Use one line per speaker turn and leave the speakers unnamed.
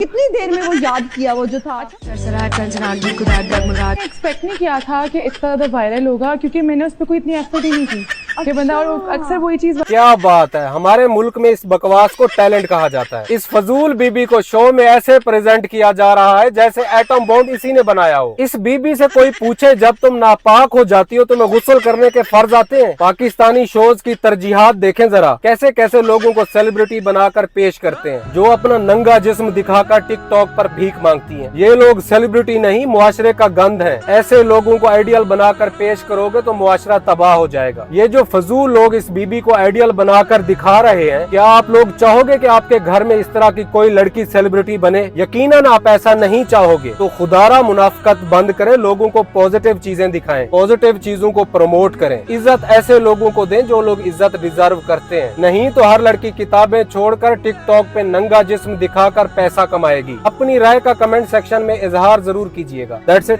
कितनी देर में वो याद किया वो जो था। एक्सपेक्ट नहीं किया था कि इतना ज़्यादा वायरल होगा, क्योंकि मैंने उस पर कोई इतनी एफर्ट ही नहीं की कि बंदा, और अक्सर वही चीज।
क्या बात है, हमारे मुल्क में इस बकवास को टैलेंट कहा जाता है। इस फजूल बीबी को शो में ऐसे प्रेजेंट किया जा रहा है जैसे एटम बॉम्ब इसी ने बनाया हो। इस बीबी से कोई पूछे जब तुम नापाक हो जाती हो तुम्हें गुस्ल करने के फर्ज आते हैं। पाकिस्तानी शोज की तरजीहात देखें जरा, कैसे कैसे लोगों को सेलिब्रिटी बनाकर पेश करते हैं, जो अपना नंगा जिस्म दिखाकर टिकटॉक पर भीख मांगती हैं। ये लोग सेलिब्रिटी नहीं, मुआशरे का गंद है। ऐसे लोगों को आइडियल बनाकर पेश करोगे तो मुआशरा तबाह हो जाएगा। ये जो फजूल लोग इस बीबी को आइडियल बनाकर दिखा रहे हैं, क्या आप लोग चाहोगे कि आपके घर में इस तरह की कोई लड़की सेलिब्रिटी बने? यकीनन आप ऐसा नहीं चाहोगे। तो खुदारा मुनाफिकत बंद करें, लोगों को पॉजिटिव चीजें दिखाएं, पॉजिटिव चीजों को प्रमोट करें। इज्जत ऐसे लोगों को दें जो लोग इज्जत डिजर्व करते हैं, नहीं तो हर लड़की किताबें छोड़कर टिकटॉक पे नंगा जिस्म दिखाकर पैसा कमाएगी। अपनी राय का कमेंट सेक्शन में इजहार जरूर कीजिएगा। That's it.